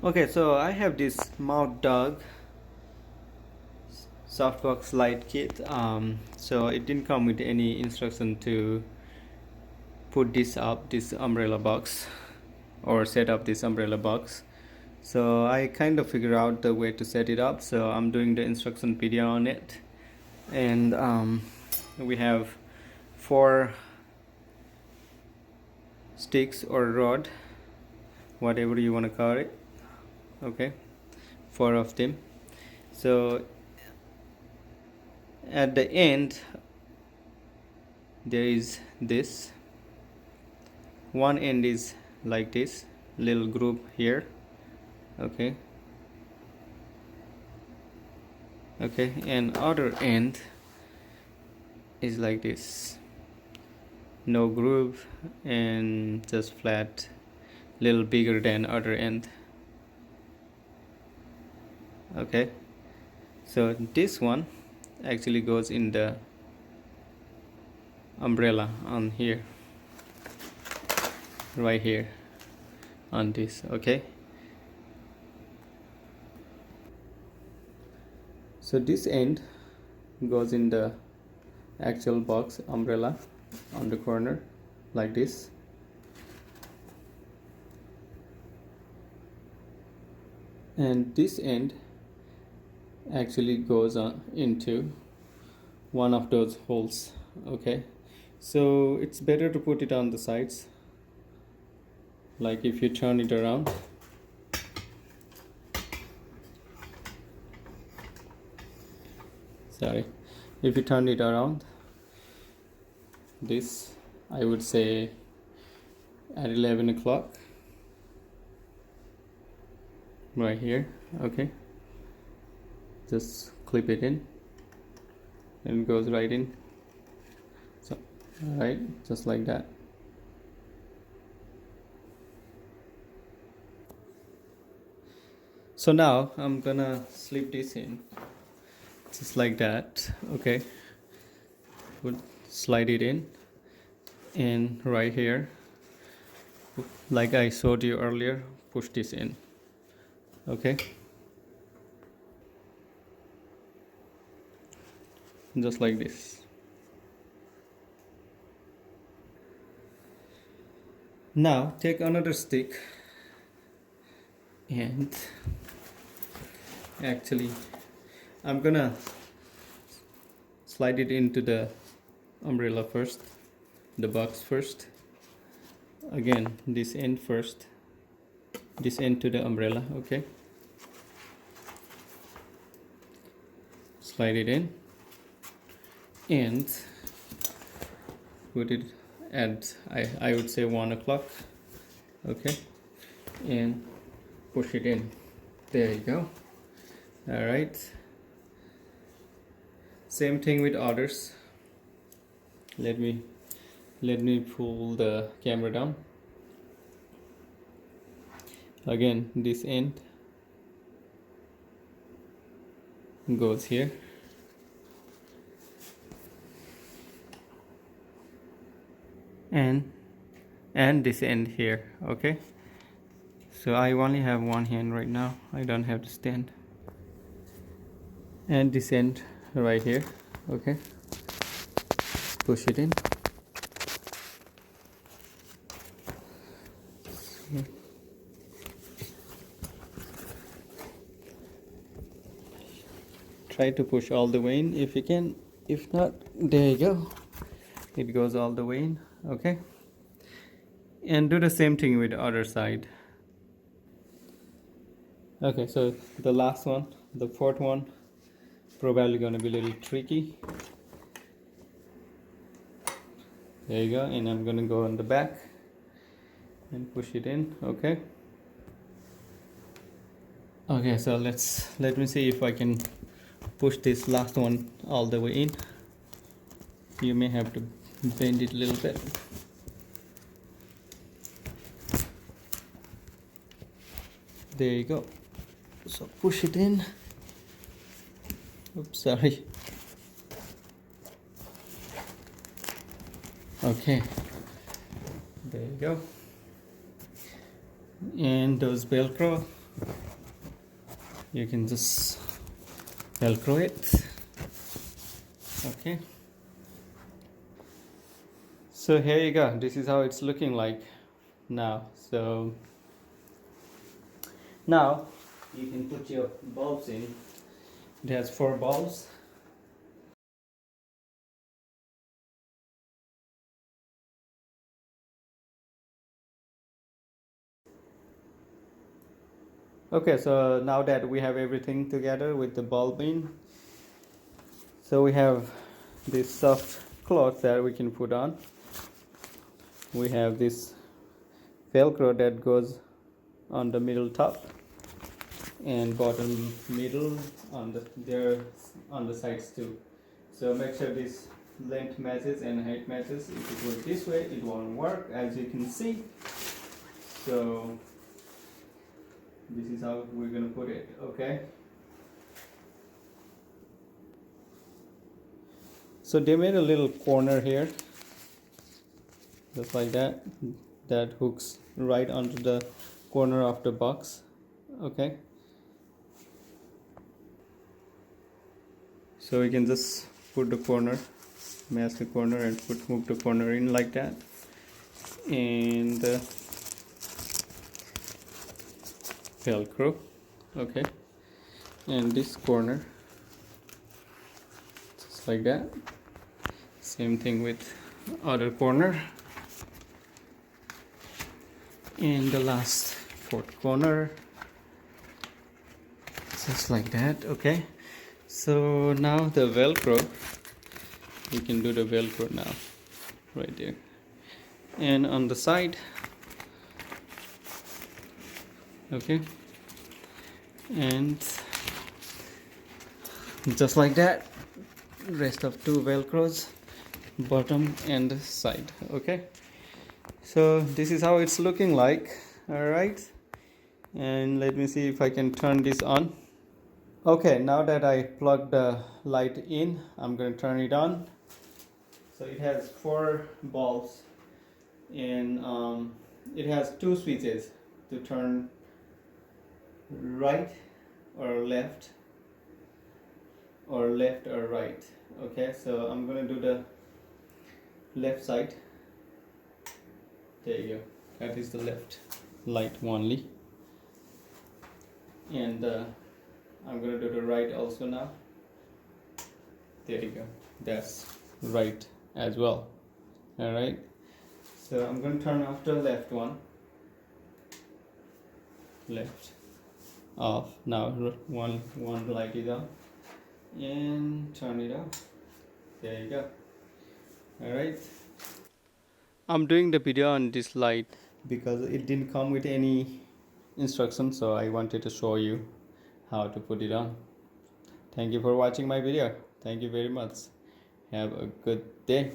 Okay, so I have this Mount Dog softbox light kit. So it didn't come with any instruction to put this umbrella box, or set up this umbrella box. So I kind of figured out the way to set it up. So I'm doing the instruction video on it, and we have 4 sticks or rod, whatever you want to call it. Okay, 4 of them. So at the end there is this one end is like this little group here. Okay, and other end is like this, no groove and just flat, little bigger than other end. Okay, so this one actually goes in the umbrella on here, right here on this. Okay, so this end goes in the actual box umbrella on the corner like this, and this end actually goes on into one of those holes. Okay, so it's better to put it on the sides. Like if you turn it around, sorry, if you turn it around, this I would say at 11 o'clock right here. Okay, just clip it in and it goes right in. So right, just like that. So now I'm gonna slip this in just like that. Okay, would slide it in, and right here, like I showed you earlier, push this in. Okay, just like this. Now take another stick and actually I'm gonna slide it into the umbrella first, the box first. Again, this end first, this end to the umbrella. Okay, slide it in and put it at I would say 1 o'clock. Okay, and push it in. There you go. All right, same thing with others. Let me pull the camera down. Again, this end goes here, and this end here. Okay, so I only have one hand right now, I don't have to stand. And this end right here. Okay, push it in. Try to push all the way in if you can. If not, there you go, it goes all the way in. Okay, and do the same thing with the other side. Okay, so the last one, the 4th one, probably gonna be a little tricky. There you go, and I'm gonna go on the back and push it in. Okay, so let me see if I can push this last one all the way in. You may have to bend it a little bit. There you go, so push it in. Oops, sorry. Okay, there you go. And those Velcro, you can just velcro it. Okay, so here you go, this is how it's looking like now. So now you can put your bulbs in. It has 4 bulbs. Okay, so now that we have everything together with the bulb in, so we have this soft cloth that we can put on. We have this velcro that goes on the middle top and bottom middle on the there on the sides too. So make sure this length matches and height matches. If it goes this way, it won't work, as you can see. So this is how we're gonna put it. Okay, so they made a little corner here, just like that, that hooks right onto the corner of the box. Okay, so we can just put the corner, mask the corner, and hook the corner in like that, and velcro. Okay, and this corner just like that. Same thing with other corner, and the last 4th corner just like that. Okay, so now the velcro, we can do the velcro now right there, and on the side. Okay, and just like that, rest of 2 velcros, bottom and side. Okay, so this is how it's looking like. All right, and let me see if I can turn this on. Okay, now that I plugged the light in, I'm going to turn it on. So it has 4 bulbs, and it has 2 switches to turn right or left, or left or right. Okay, so I'm going to do the left side. There you go, that is the left light only, and I'm going to do the right also now. There you go, that's right as well. All right, so I'm going to turn off the left one. Left off. Now one light is on, and turn it off. There you go. All right, I'm doing the video on this light because it didn't come with any instructions, so I wanted to show you how to put it on. Thank you for watching my video. Thank you very much. Have a good day.